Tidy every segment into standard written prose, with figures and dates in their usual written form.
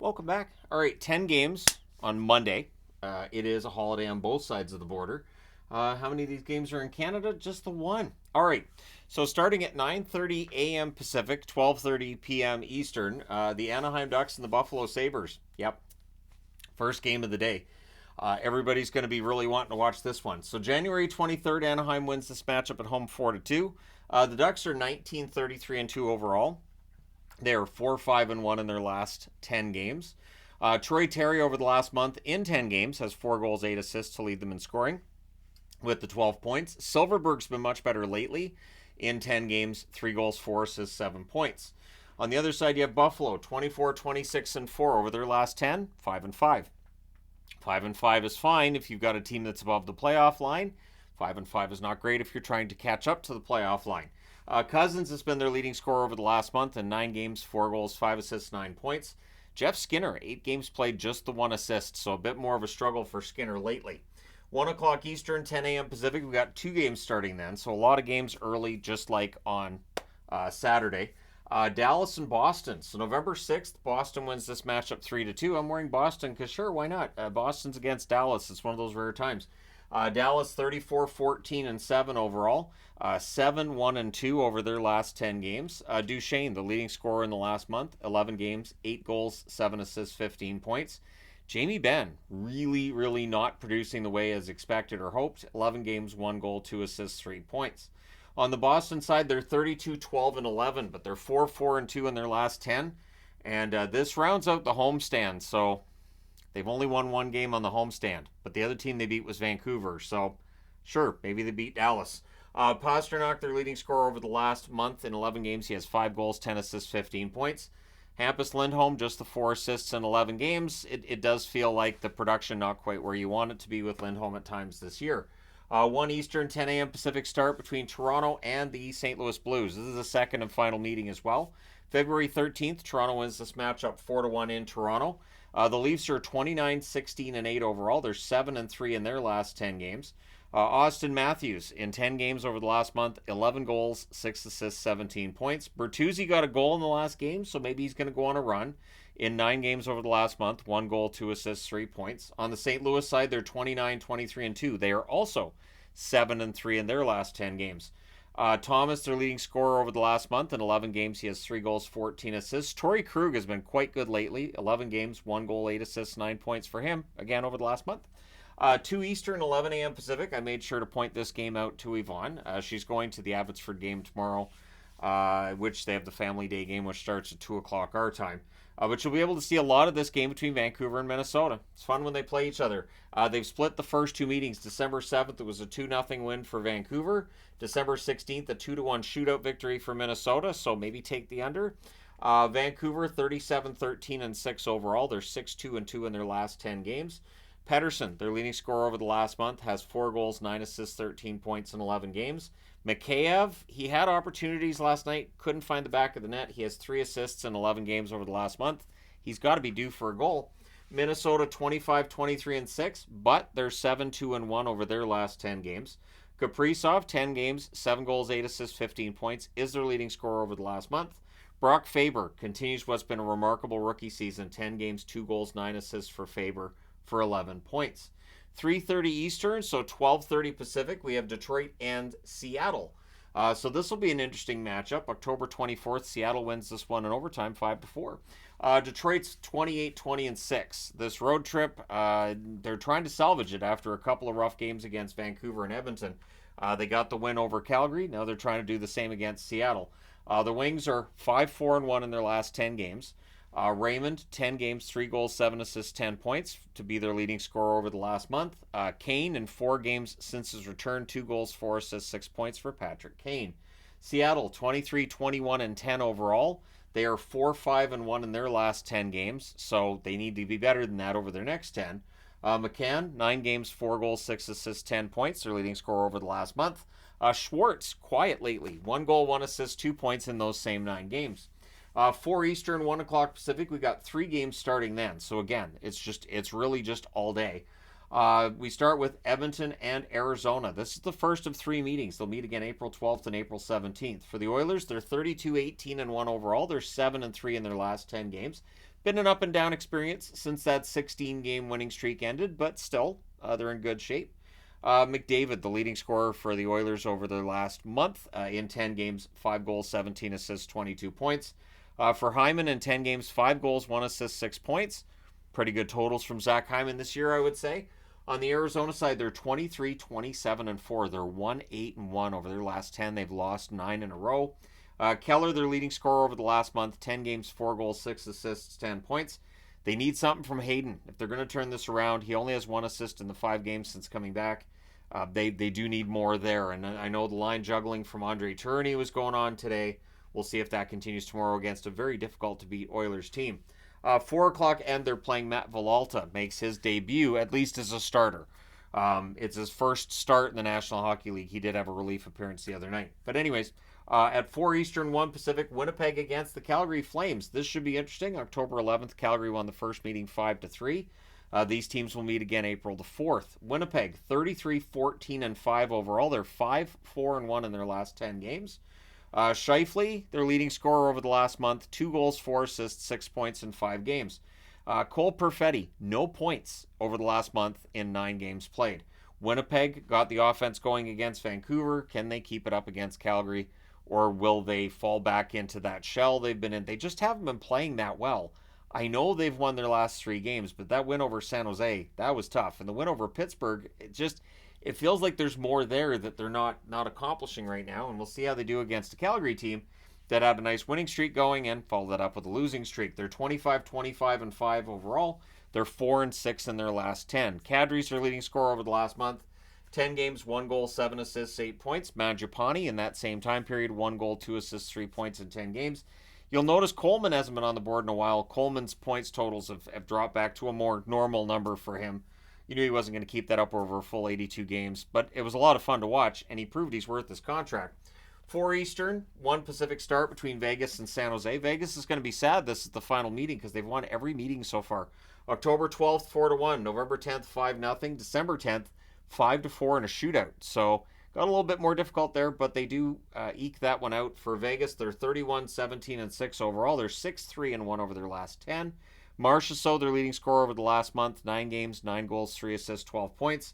Welcome back. All right, 10 games on Monday. It is a holiday on both sides of the border. How many of these games are in Canada? Just the one. All right. So starting at 9:30 a.m. Pacific, 12:30 p.m. Eastern, the Anaheim Ducks and the Buffalo Sabres. Yep. First game of the day. Everybody's going to be really wanting to watch this one. So January 23rd, Anaheim wins this matchup at home 4-2. The Ducks are 19-33-2 overall. They are 4-5-1 in their last 10 games. Troy Terry over the last month in 10 games has 4 goals, 8 assists to lead them in scoring with the 12 points. Silverberg's been much better lately in 10 games, 3 goals, 4 assists, 7 points. On the other side, you have Buffalo, 24-26-4 over their last 10, 5-5. 5-5 is fine if you've got a team that's above the playoff line. 5-5 is not great if you're trying to catch up to the playoff line. Cousins has been their leading scorer over the last month in 9 games, 4 goals, 5 assists, 9 points. Jeff Skinner, 8 games played, just the 1 assist, so a bit more of a struggle for Skinner lately. 1 o'clock Eastern, 10 a.m. Pacific. We've got 2 games starting then, so a lot of games early, just like on Saturday. Dallas and Boston. So November 6th, Boston wins this matchup 3-2. I'm wearing Boston because sure, why not? Boston's against Dallas. It's one of those rare times. Dallas 34-14-7 overall. 7-1-2 over their last 10 games. Duchesne, the leading scorer in the last month, 11 games, 8 goals, 7 assists, 15 points. Jamie Benn, really not producing the way as expected or hoped. 11 games, 1 goal, 2 assists, 3 points. On the Boston side, they're 32-12-11, but they're 4-4-2 in their last 10. And this rounds out the homestand, so they've only won 1 game on the homestand. But the other team they beat was Vancouver, so sure, maybe they beat Dallas. Pastrnak, their leading scorer over the last month in 11 games. He has 5 goals, 10 assists, 15 points. Hampus Lindholm, just the 4 assists in 11 games. It does feel like the production not quite where you want it to be with Lindholm at times this year. 1 Eastern, 10 a.m. Pacific start between Toronto and the St. Louis Blues. This is the second and final meeting as well. February 13th, Toronto wins this matchup 4-1 in Toronto. The Leafs are 29-16-8 overall. They're 7-3 in their last 10 games. Austin Matthews in 10 games over the last month, 11 goals, 6 assists, 17 points. Bertuzzi got a goal in the last game, so maybe he's going to go on a run. In 9 games over the last month, 1 goal, 2 assists, 3 points. On the St. Louis side, they're 29-23-2. They are also 7-3 in their last 10 games. Thomas, their leading scorer over the last month. In 11 games, he has 3 goals, 14 assists. Torrey Krug has been quite good lately. 11 games, 1 goal, 8 assists, 9 points for him, again, over the last month. 2 Eastern, 11 a.m. Pacific. I made sure to point this game out to Yvonne. She's going to the Abbotsford game tomorrow, which they have the Family Day game, which starts at 2 o'clock our time. But you'll be able to see a lot of this game between Vancouver and Minnesota. It's fun when they play each other. They've split the first 2 meetings. December 7th, it was a 2-0 win for Vancouver. December 16th, a 2-1 shootout victory for Minnesota, so maybe take the under. Vancouver, 37-13-6 overall. They're 6-2-2 in their last 10 games. Pettersson, their leading scorer over the last month, has 4 goals, 9 assists, 13 points in 11 games. Mikheyev, he had opportunities last night, couldn't find the back of the net. He has 3 assists in 11 games over the last month. He's got to be due for a goal. Minnesota 25-23-6, but they're 7-2-1 over their last 10 games. Kaprizov, 10 games, 7 goals, 8 assists, 15 points, is their leading scorer over the last month. Brock Faber continues what's been a remarkable rookie season, 10 games, 2 goals, 9 assists for Faber for 11 points. 3:30 Eastern, so 12:30 Pacific, we have Detroit and Seattle. So this will be an interesting matchup. October 24th, Seattle wins this one in overtime, 5-4. Detroit's 28-20-6. This road trip, they're trying to salvage it after a couple of rough games against Vancouver and Edmonton. They got the win over Calgary. Now they're trying to do the same against Seattle. The Wings are 5-4-1 in their last 10 games. Raymond, 10 games, 3 goals, 7 assists, 10 points to be their leading scorer over the last month. Kane, in 4 games since his return, 2 goals, 4 assists, 6 points for Patrick Kane. Seattle, 23-21-10 overall. They are 4-5-1 in their last 10 games, so they need to be better than that over their next 10. McCann, 9 games, 4 goals, 6 assists, 10 points, their leading scorer over the last month. Schwartz, quiet lately, 1 goal, 1 assist, 2 points in those same 9 games. 4 Eastern, 1 o'clock Pacific. We got 3 games starting then. So again, it's really just all day. We start with Edmonton and Arizona. This is the first of 3 meetings. They'll meet again April 12th and April 17th. For the Oilers, they're 32-18-1 overall. They're 7-3 in their last 10 games. Been an up and down experience since that 16-game winning streak ended, but still, they're in good shape. McDavid, the leading scorer for the Oilers over their last month, in 10 games, 5 goals, 17 assists, 22 points. For Hyman, in 10 games, 5 goals, 1 assist, 6 points. Pretty good totals from Zach Hyman this year, I would say. On the Arizona side, they're 23, 27, and 4. They're 1-8-1 over their last 10. They've lost 9 in a row. Keller, their leading scorer over the last month, 10 games, 4 goals, 6 assists, 10 points. They need something from Hayden. If they're going to turn this around, he only has 1 assist in the 5 games since coming back. They do need more there. And I know the line juggling from Andre Tourigny was going on today. We'll see if that continues tomorrow against a very difficult-to-beat Oilers team. 4 o'clock, and they're playing Matt Villalta. Makes his debut, at least as a starter. It's his first start in the National Hockey League. He did have a relief appearance the other night. But anyways, at 4 Eastern, 1 Pacific, Winnipeg against the Calgary Flames. This should be interesting. October 11th, Calgary won the first meeting 5-3. These teams will meet again April the 4th. Winnipeg, 33, 14, and 5 overall. They're 5, 4, and 1 in their last 10 games. Scheifele, their leading scorer over the last month, 2 goals, 4 assists, 6 points in 5 games. Cole Perfetti, no points over the last month in 9 games played. Winnipeg got the offense going against Vancouver. Can they keep it up against Calgary, or will they fall back into that shell they've been in? They just haven't been playing that well. I know they've won their last 3 games, but that win over San Jose, that was tough. And the win over Pittsburgh, it feels like there's more there that they're not accomplishing right now. And we'll see how they do against a Calgary team that had a nice winning streak going and followed that up with a losing streak. They're 25, 25, and 5 overall. They're 4 and 6 in their last 10. Kadri's their leading scorer over the last month. 10 games, 1 goal, 7 assists, 8 points. Mangiapane in that same time period, 1 goal, 2 assists, 3 points in 10 games. You'll notice Coleman hasn't been on the board in a while. Coleman's points totals have dropped back to a more normal number for him. You knew he wasn't going to keep that up over a full 82 games, but it was a lot of fun to watch, and he proved he's worth his contract. 4 Eastern, 1 Pacific start between Vegas and San Jose. Vegas is going to be sad this is the final meeting because they've won every meeting so far. October 12th, 4-1. November 10th, 5-0. December 10th, 5-4 in a shootout. So got a little bit more difficult there, but they do eke that one out for Vegas. They're 31, 17, and 6 overall. They're 6-3 and 1 over their last 10. Marchessault, their leading scorer over the last month, 9 games, 9 goals, 3 assists, 12 points.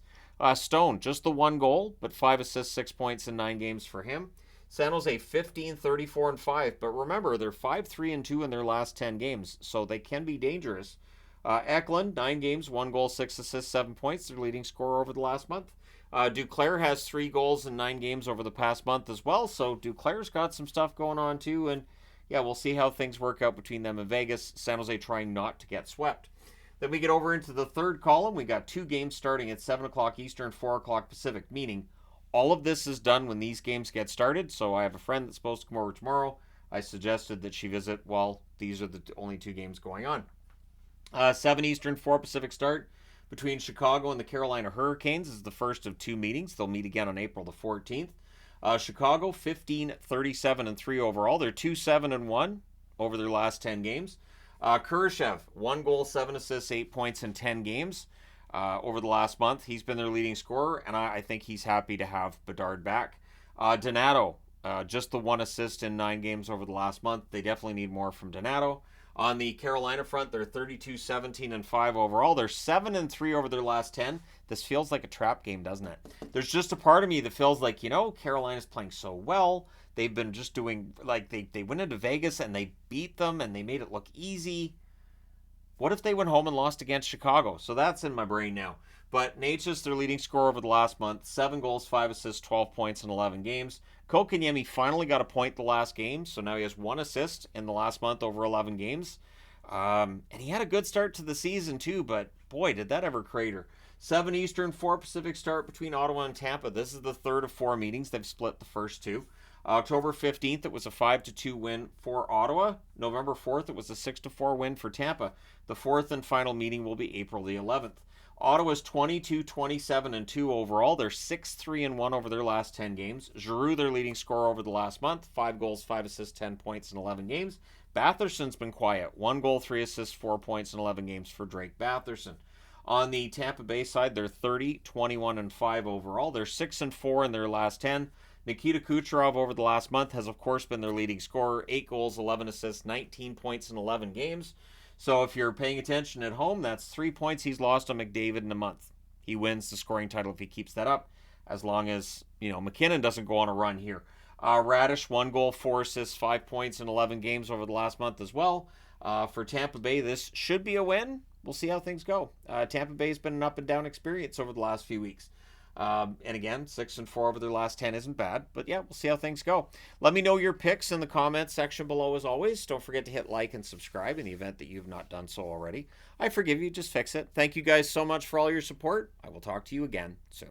Stone, just the 1 goal, but 5 assists, 6 points in 9 games for him. San Jose, 15, 34, and 5. But remember, they're 5-3 and 2 in their last 10 games, so they can be dangerous. Eklund, 9 games, 1 goal, 6 assists, 7 points, their leading scorer over the last month. Duclair has 3 goals in 9 games over the past month as well, so Duclair's got some stuff going on too, and yeah, we'll see how things work out between them and Vegas. San Jose trying not to get swept. Then we get over into the third column. We got 2 games starting at 7 o'clock Eastern, 4 o'clock Pacific, meaning all of this is done when these games get started. So I have a friend that's supposed to come over tomorrow. I suggested that she visit while these are the only 2 games going on. 7 Eastern, 4 Pacific start between Chicago and the Carolina Hurricanes is the first of 2 meetings. They'll meet again on April the 14th. Chicago, 15, 37, and 3 overall. They're 2-7 and 1 over their last 10 games. Kurashev, 1 goal, 7 assists, 8 points in 10 games over the last month. He's been their leading scorer, and I think he's happy to have Bedard back. Donato, just the 1 assist in 9 games over the last month. They definitely need more from Donato. On the Carolina front, they're 32, 17, and 5 overall. They're 7 and 3 over their last 10. This feels like a trap game, doesn't it? There's just a part of me that feels like, Carolina's playing so well. They've been just doing, like, they went into Vegas and they beat them and they made it look easy. What if they went home and lost against Chicago? So that's in my brain now. But Natchez, their leading scorer over the last month, 7 goals, 5 assists, 12 points in 11 games. Kotkaniemi finally got a point the last game, so now he has 1 assist in the last month over 11 games. And he had a good start to the season too, but boy, did that ever crater. 7 Eastern, 4 Pacific start between Ottawa and Tampa. This is the third of 4 meetings. They've split the first 2. October 15th, it was a 5-2 win for Ottawa. November 4th, it was a 6-4 win for Tampa. The 4th and final meeting will be April the 11th. Ottawa's 22, 27, and 2 overall. They're 6-3 and 1 over their last 10 games. Giroux, their leading scorer over the last month, 5 goals, 5 assists, 10 points in 11 games. Batherson's been quiet. 1 goal, 3 assists, 4 points in 11 games for Drake Batherson. On the Tampa Bay side, they're 30, 21, and 5 overall. They're 6 and 4 in their last 10. Nikita Kucherov over the last month has, of course, been their leading scorer. 8 goals, 11 assists, 19 points in 11 games. So if you're paying attention at home, that's 3 points he's lost on McDavid in a month. He wins the scoring title if he keeps that up, as long as, McKinnon doesn't go on a run here. Radish, 1 goal, 4 assists, 5 points in 11 games over the last month as well. For Tampa Bay, this should be a win. We'll see how things go. Tampa Bay's been an up and down experience over the last few weeks. And again, 6-4 over their last 10 isn't bad. But yeah, we'll see how things go. Let me know your picks in the comments section below as always. Don't forget to hit like and subscribe in the event that you've not done so already. I forgive you. Just fix it. Thank you guys so much for all your support. I will talk to you again soon.